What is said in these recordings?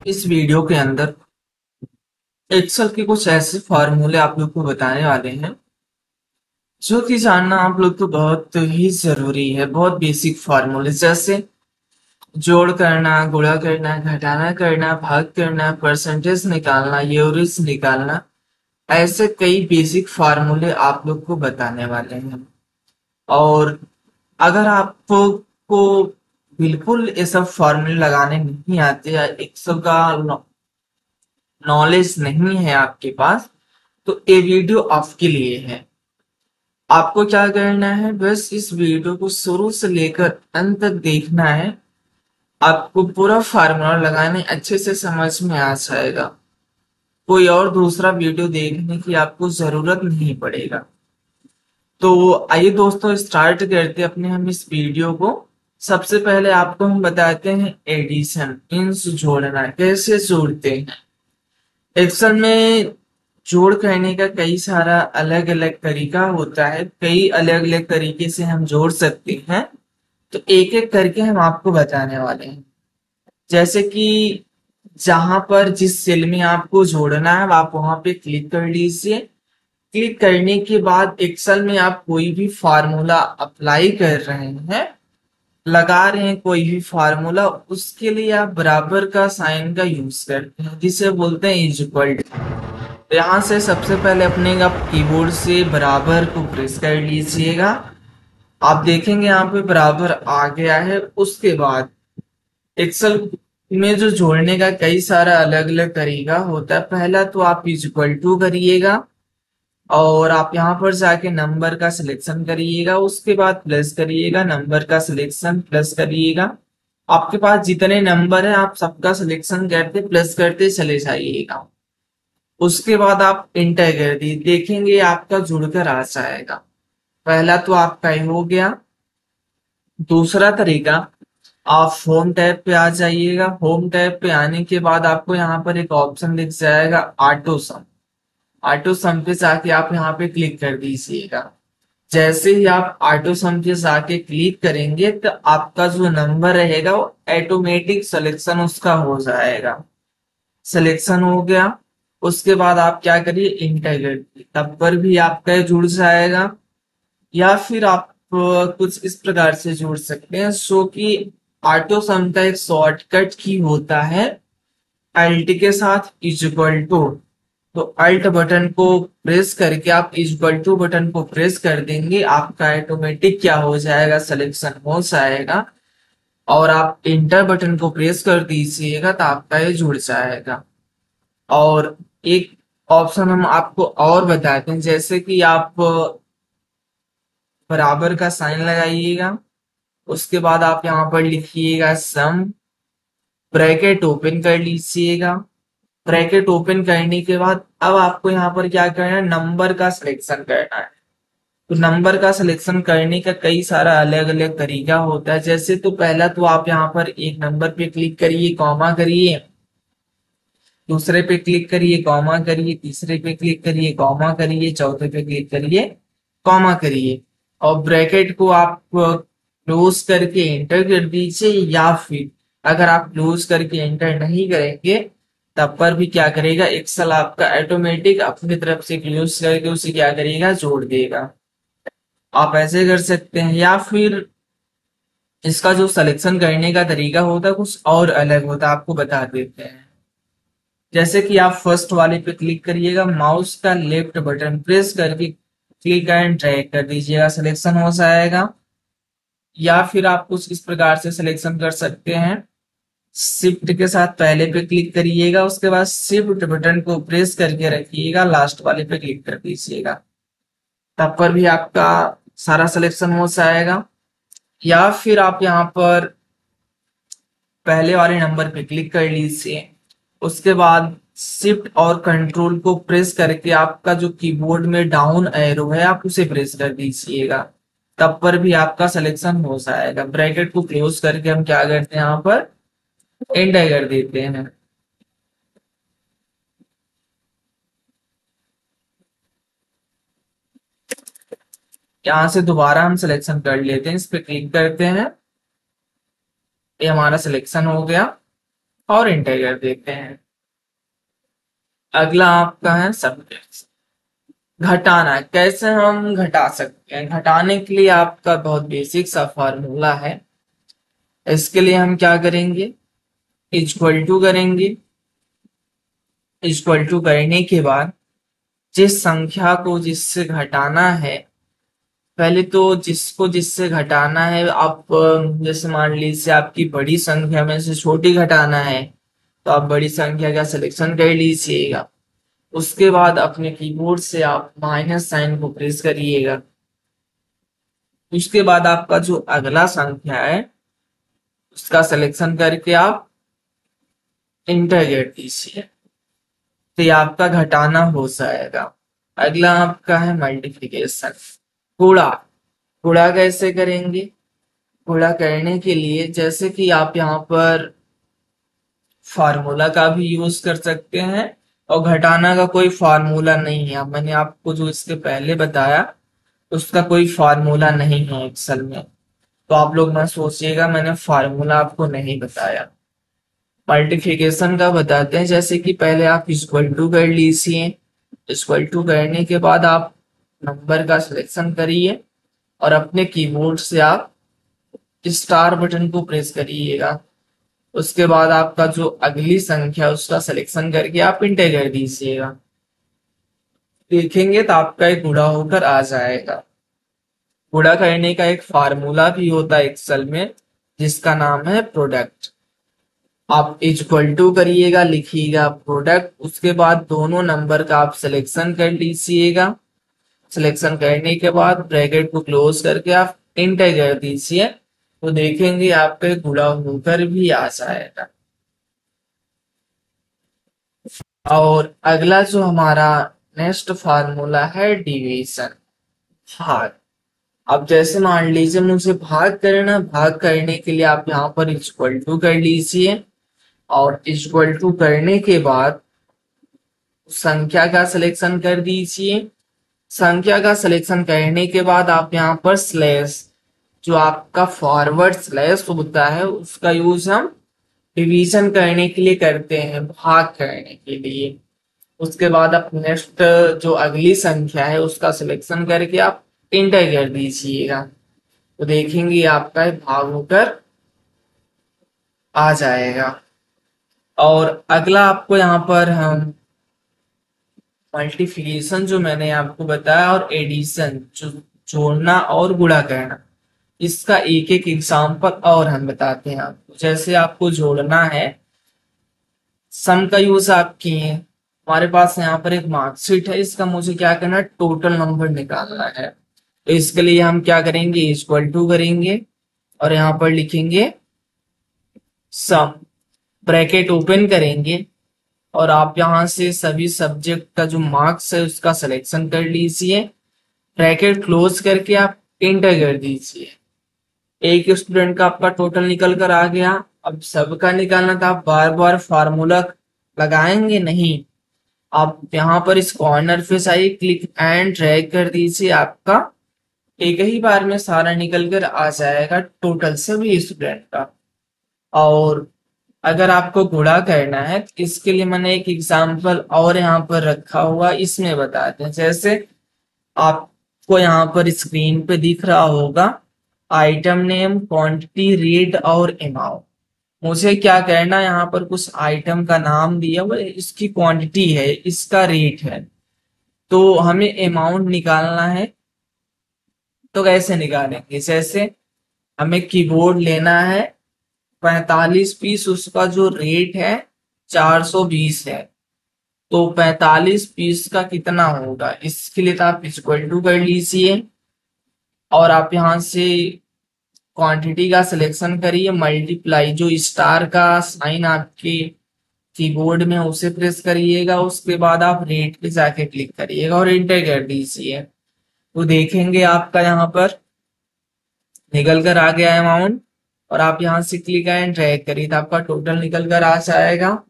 इस वीडियो के अंदर एक्सेल के कुछ ऐसे फार्मूले आप लोग को बताने वाले हैं जो कि जानना आप लोग को बहुत ही जरूरी है। बहुत बेसिक फार्मूले जैसे जोड़ करना, गुणा करना, घटाना करना, भाग करना, परसेंटेज निकालना, एवरेज निकालना। ऐसे कई बेसिक फार्मूले आप लोग को बताने वाले हैं। और अगर आपको को बिल्कुल ये सब फार्मूले लगाने नहीं आते या एक्सेल का नॉलेज नहीं है आपके पास, तो ये वीडियो आपके लिए है। आपको क्या करना है, बस इस वीडियो को शुरू से लेकर अंत तक देखना है। आपको पूरा फार्मूला लगाने अच्छे से समझ में आ जाएगा। कोई और दूसरा वीडियो देखने की आपको जरूरत नहीं पड़ेगा। तो आइए दोस्तों, स्टार्ट करते हैं अपने हम इस वीडियो को। सबसे पहले आपको हम बताते हैं एडिशन मीन्स जोड़ना कैसे जोड़ते हैं। एक्सेल में जोड़ करने का कई सारा अलग अलग तरीका होता है, कई अलग अलग तरीके से हम जोड़ सकते हैं। तो एक एक करके हम आपको बताने वाले हैं। जैसे कि जहां पर जिस सेल में आपको जोड़ना है आप वहां पे क्लिक कर लीजिए। क्लिक करने के बाद एक्सेल में आप कोई भी फार्मूला अप्लाई कर रहे हैं, लगा रहे हैं कोई भी फार्मूला, उसके लिए आप बराबर का साइन का यूज करते हैं जिसे बोलते हैं इज इक्वल। तो यहाँ से सबसे पहले अपने आप कीबोर्ड से बराबर को प्रेस कर लीजिएगा। आप देखेंगे यहाँ पे बराबर आ गया है। उसके बाद एक्सेल में जो जोड़ने का कई सारा अलग अलग तरीका होता है। पहला तो आप इज इक्वल टू करिएगा और आप यहाँ पर जाके नंबर का सिलेक्शन करिएगा। उसके बाद प्लस करिएगा, नंबर का सिलेक्शन प्लस करिएगा। आपके पास जितने नंबर है आप सबका सिलेक्शन करते प्लस करते चले जाइएगा। उसके बाद आप इंटर कर दी, देखेंगे आपका जुड़कर आ जाएगा। पहला तो आपका ये हो गया। दूसरा तरीका, आप होम टैब पे आ जाइएगा। होम टैब पे आने के बाद आपको यहाँ पर एक ऑप्शन दिख जाएगा ऑटो सम। ऑटो सम पे जाके आप यहाँ पे क्लिक कर दीजिएगा। जैसे ही आप ऑटो सम पे जाके क्लिक करेंगे तो आपका जो नंबर रहेगा वो ऑटोमेटिक सिलेक्शन उसका हो जाएगा। सिलेक्शन हो गया। उसके बाद आप क्या करिए, इंटर करिए, तब पर भी आपका जुड़ जाएगा। या फिर आप कुछ इस प्रकार से जोड़ सकते हैं सो कि ऑटो सम का एक शॉर्टकट की होता है अल्ट के साथ इज इक्वल टू। तो अल्ट बटन को प्रेस करके आप इज इक्वल टू बटन को प्रेस कर देंगे, आपका ऑटोमेटिक क्या हो जाएगा, सिलेक्शन हो जाएगा। और आप इंटर बटन को प्रेस कर दीजिएगा तो आपका ये जुड़ जाएगा। और एक ऑप्शन हम आपको और बताते हैं, जैसे कि आप बराबर का साइन लगाइएगा। उसके बाद आप यहाँ पर लिखिएगा सम, ब्रैकेट ओपन कर लीजिएगा। ब्रैकेट ओपन करने के बाद अब आपको यहाँ पर क्या करना है, नंबर का सिलेक्शन करना है। तो नंबर का सिलेक्शन करने का कई सारा अलग अलग तरीका होता है। जैसे तो पहला तो आप यहाँ पर एक नंबर पे क्लिक करिए, कॉमा करिए। दूसरे पे क्लिक करिए, कॉमा करिए। तीसरे पे क्लिक करिए, कॉमा करिए। चौथे पे क्लिक करिए, कॉमा करिए। और ब्रैकेट को आप क्लोज करके एंटर कर दीजिए। या फिर अगर आप क्लोज करके एंटर नहीं करेंगे तब पर भी क्या करेगा, एक्सेल आपका ऑटोमेटिक अपनी तरफ से क्लोज करके उसे क्या करेगा, जोड़ देगा। आप ऐसे कर सकते हैं। या फिर इसका जो सिलेक्शन करने का तरीका होता है कुछ और अलग होता है, आपको बता देते हैं। जैसे कि आप फर्स्ट वाले पे क्लिक करिएगा, माउस का लेफ्ट बटन प्रेस करके क्लिक एंड ड्रैग कर दीजिएगा, सिलेक्शन हो जाएगा। या फिर आप कुछ इस प्रकार से सिलेक्शन कर सकते हैं, शिफ्ट के साथ पहले पे क्लिक करिएगा, उसके बाद शिफ्ट बटन को प्रेस करके रखिएगा, लास्ट वाले पे क्लिक कर दीजिएगा, तब पर भी आपका सारा सिलेक्शन हो जाएगा। या फिर आप यहाँ पर पहले वाले नंबर पे क्लिक कर लीजिए। उसके बाद शिफ्ट और कंट्रोल को प्रेस करके आपका जो कीबोर्ड में डाउन एरो है आप उसे प्रेस कर दीजिएगा, तब पर भी आपका सिलेक्शन हो जाएगा। ब्रैकेट को क्लोज करके हम क्या करते हैं, यहाँ पर एंटर कर देते हैं। यहाँ से दोबारा हम सिलेक्शन कर लेते हैं, इस पे क्लिक करते हैं, ये हमारा सिलेक्शन हो गया। और इंटर कर देते हैं। अगला आपका है सब्ट्रैक्शन, घटाना। कैसे हम घटा सकते हैं? घटाने के लिए आपका बहुत बेसिक सा फॉर्मूला है। इसके लिए हम क्या करेंगे, इक्वल टू करेंगे। इक्वल टू करने के बाद जिस संख्या को जिससे घटाना है, पहले तो जिसको जिससे घटाना है आप जैसे मान लीजिए आपकी बड़ी संख्या में से छोटी घटाना है, तो आप बड़ी संख्या का सिलेक्शन कर लीजिएगा। उसके बाद अपने कीबोर्ड से आप माइनस साइन को प्रेस करिएगा। उसके बाद आपका जो अगला संख्या है उसका सिलेक्शन करके आप इंटर कर दीजिए, तो ये आपका घटाना हो जाएगा। अगला आपका है मल्टीप्लिकेशन, गुणा। गुणा कैसे करेंगे? गुणा करने के लिए जैसे कि आप यहाँ पर फार्मूला का भी यूज कर सकते हैं, और घटाना का कोई फार्मूला नहीं है। मैंने आपको जो इसके पहले बताया उसका कोई फार्मूला नहीं है एक्सेल में, तो आप लोग मत सोचिएगा मैंने फार्मूला आपको नहीं बताया। मल्टीप्लिकेशन का बताते हैं, जैसे कि पहले आप इक्वल टू कर लीजिए। इक्वल टू करने के बाद आप नंबर का सिलेक्शन करिए और अपने कीबोर्ड से आप स्टार बटन को प्रेस करिएगा। उसके बाद आपका जो अगली संख्या उसका सिलेक्शन करके आप इंटर कर दीजिएगा। देखेंगे तो आपका एक गुणा होकर आ जाएगा। गुणा करने का एक फार्मूला भी होता है एक्सेल में जिसका नाम है प्रोडक्ट। आप इक्वल टू करिएगा, लिखिएगा प्रोडक्ट, उसके बाद दोनों नंबर का आप सिलेक्शन कर लीजिएगा। सिलेक्शन करने के बाद ब्रैकेट को क्लोज करके आप इंटर कर दीजिए, तो देखेंगे आपके गुणा होकर भी आ जाएगा। और अगला जो हमारा नेक्स्ट फार्मूला है डिवीजन, भाग। अब जैसे मान लीजिए मुझे भाग करना, भाग करने के लिए आप यहाँ पर इक्वल टू कर लीजिए, और इक्वल टू करने के बाद संख्या का सिलेक्शन कर दीजिए। संख्या का सिलेक्शन करने के बाद आप यहाँ पर स्लैश, जो आपका फॉरवर्ड स्लैश होता है उसका यूज हम डिवीजन करने के लिए करते हैं, भाग करने के लिए। उसके बाद आप नेक्स्ट जो अगली संख्या है उसका सिलेक्शन करके आप इंटर कर दीजिएगा, तो देखेंगे आपका भाग होकर आ जाएगा। और अगला आपको यहाँ पर हम मल्टीप्लिकेशन जो मैंने आपको बताया, और एडिशन जो जोड़ना और गुणा करना, इसका एक एक एग्जाम्पल और हम बताते हैं आपको। जैसे आपको जोड़ना है, सम का यूज आप किए, हमारे पास यहाँ पर एक मार्कशीट है, इसका मुझे क्या करना है, टोटल नंबर निकालना है। तो इसके लिए हम क्या करेंगे, इक्वल टू करेंगे और यहाँ पर लिखेंगे सम, ब्रैकेट ओपन करेंगे, और आप यहाँ से सभी सब्जेक्ट का जो मार्क्स है उसका सिलेक्शन कर लीजिए। ब्रैकेट क्लोज करके आप इंटर कर दीजिए। एक स्टूडेंट का आपका टोटल निकल कर आ गया। अब सबका निकालना था, आप बार बार फार्मूला लगाएंगे नहीं, आप यहाँ पर इस कॉर्नर पे जाइए, क्लिक एंड ड्रैग कर दीजिए, आपका एक ही बार में सारा निकल कर आ जाएगा टोटल सभी स्टूडेंट का। और अगर आपको गुणा करना है तो इसके लिए मैंने एक एग्जाम्पल और यहाँ पर रखा हुआ, इसमें बताते हैं। जैसे आपको यहाँ पर स्क्रीन पे दिख रहा होगा आइटम नेम, क्वांटिटी, रेट और अमाउंट। मुझे क्या करना, यहाँ पर कुछ आइटम का नाम दिया हुआ, इसकी क्वांटिटी है, इसका रेट है, तो हमें अमाउंट निकालना है। तो कैसे निकालेंगे, जैसे हमें कीबोर्ड लेना है 45 पीस, उसका जो रेट है 420 है, तो 45 पीस का कितना होगा, इसके लिए तो आप इक्वल टू कर लीजिए, और आप यहाँ से क्वांटिटी का सिलेक्शन करिए, मल्टीप्लाई जो स्टार का साइन आपके कीबोर्ड में उसे प्रेस करिएगा। उसके बाद आप रेट पे जाके क्लिक करिएगा और इंटर कर दीजिए, तो देखेंगे आपका यहाँ पर निकल कर आ गया अमाउंट। और आप यहाँ से क्लिक एंड ड्रैग करिए तो आपका टोटल निकल कर आ जाएगा।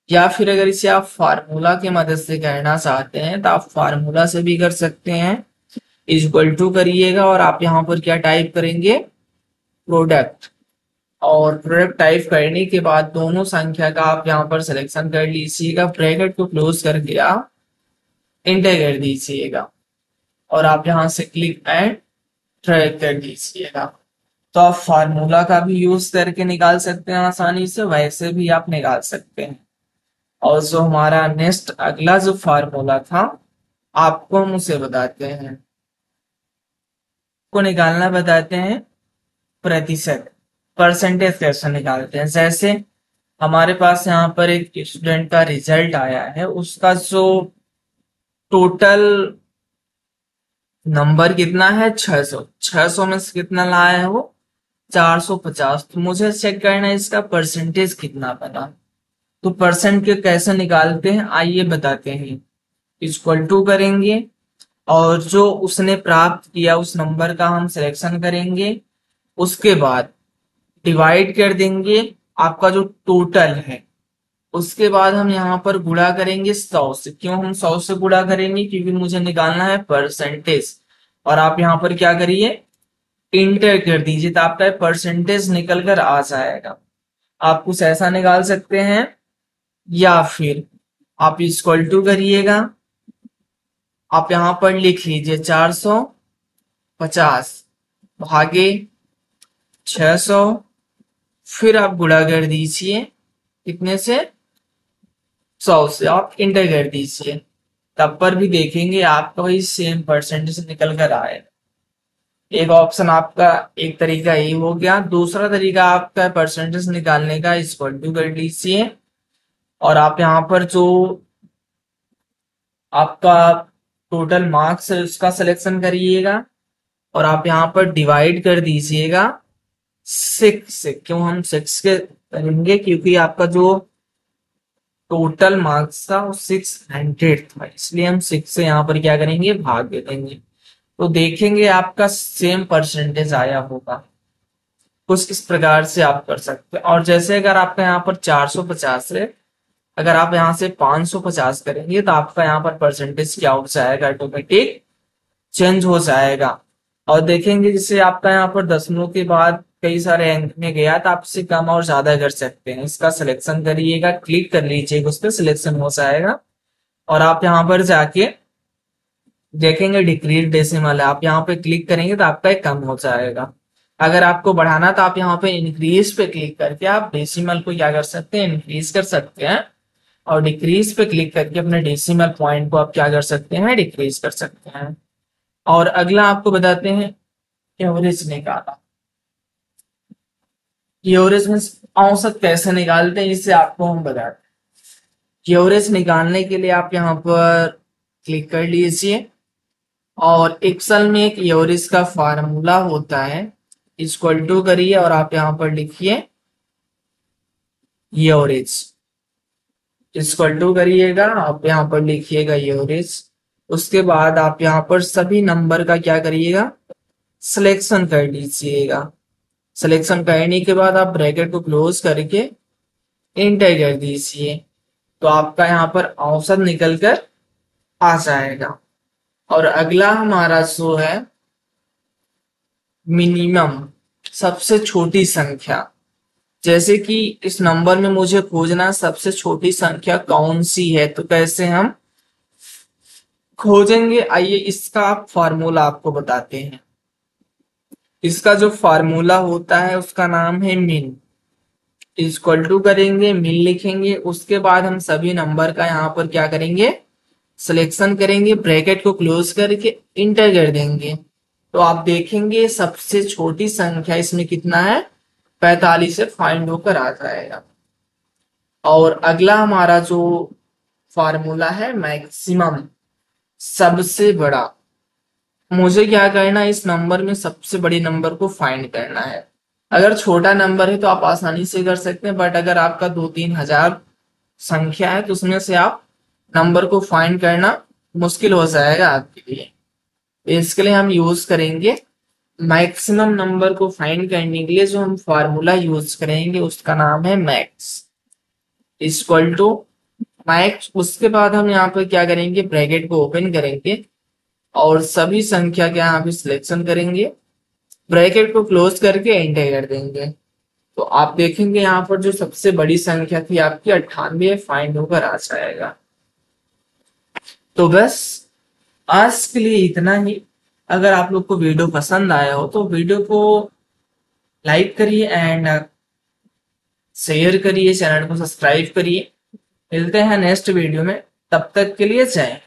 या फिर अगर इसे आप फार्मूला की मदद से करना चाहते हैं तो आप फार्मूला से भी कर सकते हैं। इक्वल टू करिएगा और आप यहाँ पर क्या टाइप करेंगे, प्रोडक्ट, और प्रोडक्ट टाइप करने के बाद दोनों संख्या का आप यहाँ पर सिलेक्शन कर लीजिएगा, ब्रैकेट को क्लोज करके आप इंटर कर दीजिएगा और आप यहाँ से क्लिक एंड ड्रैग कर दीजिएगा। तो आप फार्मूला का भी यूज करके निकाल सकते हैं आसानी से, वैसे भी आप निकाल सकते हैं। और जो हमारा नेक्स्ट अगला जो फार्मूला था आपको हम उसे बताते हैं, को निकालना बताते हैं प्रतिशत, परसेंटेज कैसे निकालते हैं। जैसे हमारे पास यहाँ पर एक स्टूडेंट का रिजल्ट आया है, उसका जो टोटल नंबर कितना है 600, 600 में से कितना लाया है वो 450। तो मुझे चेक करना है इसका परसेंटेज कितना बना। तो परसेंट के कैसे निकालते हैं आइए बताते हैं। इक्वल टू करेंगे और जो उसने प्राप्त किया उस नंबर का हम सिलेक्शन करेंगे, उसके बाद डिवाइड कर देंगे आपका जो टोटल है, उसके बाद हम यहाँ पर गुणा करेंगे 100 से। क्यों हम 100 से गुणा करेंगे, क्योंकि मुझे निकालना है परसेंटेज। और आप यहाँ पर क्या करिए इंटर कर दीजिए तो आपका परसेंटेज निकल कर आ जाएगा। आप कुछ ऐसा निकाल सकते हैं या फिर आप इक्वल टू करिएगा, आप यहाँ पर लिख लीजिए 450 भागे 600, फिर आप गुणा कर दीजिए कितने से 100 से, आप इंटर कर दीजिए। तब पर भी देखेंगे आपका वही सेम परसेंटेज निकल कर आएगा। एक ऑप्शन आपका एक तरीका ये हो गया। दूसरा तरीका आपका परसेंटेज निकालने का इक्वल टू कर लीजिए और आप यहाँ पर जो आपका टोटल मार्क्स है उसका सिलेक्शन करिएगा और आप यहाँ पर डिवाइड कर दीजिएगा 6 से। क्यों हम 6 के करेंगे, क्योंकि आपका जो टोटल मार्क्स था वो 600 था, इसलिए हम 6 से यहाँ पर क्या करेंगे भाग दे देंगे। तो देखेंगे आपका सेम परसेंटेज आया होगा। कुछ इस प्रकार से आप कर सकते हैं। और जैसे अगर आपका यहाँ पर 450 है, अगर आप यहाँ से 550 करेंगे तो आपका यहाँ पर परसेंटेज क्या हो जाएगा, ऑटोमेटिक चेंज हो जाएगा। और देखेंगे जैसे आपका यहाँ पर दशमलव के बाद कई सारे अंक में गया तो आप इससे कम और ज्यादा कर सकते हैं। इसका सिलेक्शन करिएगा, क्लिक कर लीजिएगा, उस पर सिलेक्शन हो जाएगा और आप यहाँ पर जाके देखेंगे डिक्रीज डेसिमल है, आप यहाँ पे क्लिक करेंगे तो आपका एक कम हो जाएगा। अगर आपको बढ़ाना तो आप यहाँ पे इंक्रीज पे क्लिक करके आप डेसिमल को क्या कर सकते हैं इंक्रीज कर सकते हैं और डिक्रीज पे क्लिक करके अपने डेसिमल पॉइंट को आप क्या कर सकते हैं डिक्रीज कर सकते हैं। और अगला आपको बताते हैं एवरेज निकाला। एवरेज में औसत कैसे निकालते हैं इसे आपको हम बताते हैं। एवरेज निकालने के लिए आप यहाँ पर क्लिक कर लीजिए और एक्सेल में एक एवरेज का फार्मूला होता है, इक्वल टू करिए और आप यहाँ पर लिखिए एवरेज, इक्वल टू करिएगा, आप यहाँ पर लिखिएगा एवरेज। उसके बाद आप यहाँ पर सभी नंबर का क्या करिएगा सिलेक्शन कर लीजिएगा। सिलेक्शन करने के बाद आप ब्रैकेट को क्लोज करके इंटर कर दीजिए तो आपका यहाँ पर औसत निकल कर आ जाएगा। और अगला हमारा जो है मिनिमम, सबसे छोटी संख्या। जैसे कि इस नंबर में मुझे खोजना सबसे छोटी संख्या कौन सी है, तो कैसे हम खोजेंगे आइए इसका फार्मूला आपको बताते हैं। इसका जो फार्मूला होता है उसका नाम है मिन। इक्वल टू करेंगे, मिन लिखेंगे, उसके बाद हम सभी नंबर का यहाँ पर क्या करेंगे सिलेक्शन करेंगे, ब्रैकेट को क्लोज करके इंटर कर देंगे तो आप देखेंगे सबसे छोटी संख्या इसमें कितना है 45 से फाइंड होकर आ जाएगा। और अगला हमारा जो फार्मूला है मैक्सिमम, सबसे बड़ा। मुझे क्या करना है इस नंबर में सबसे बड़ी नंबर को फाइंड करना है। अगर छोटा नंबर है तो आप आसानी से कर सकते हैं, बट अगर आपका 2-3 हजार संख्या है तो उसमें से आप नंबर को फाइंड करना मुश्किल हो जाएगा आपके लिए। इसके लिए हम यूज करेंगे मैक्सिमम नंबर को फाइंड करने के लिए जो हम फार्मूला यूज करेंगे उसका नाम है मैक्स, इक्वल टू मैक्स। उसके बाद हम यहाँ पर क्या करेंगे ब्रैकेट को ओपन करेंगे और सभी संख्या के यहाँ पे सिलेक्शन करेंगे, ब्रैकेट को क्लोज करके एंटर कर देंगे तो आप देखेंगे यहाँ पर जो सबसे बड़ी संख्या थी आपकी 98 फाइंड होकर आ जाएगा। तो बस आज के लिए इतना ही। अगर आप लोग को वीडियो पसंद आया हो तो वीडियो को लाइक करिए एंड शेयर करिए, चैनल को सब्सक्राइब करिए। मिलते हैं नेक्स्ट वीडियो में, तब तक के लिए जय हिंद।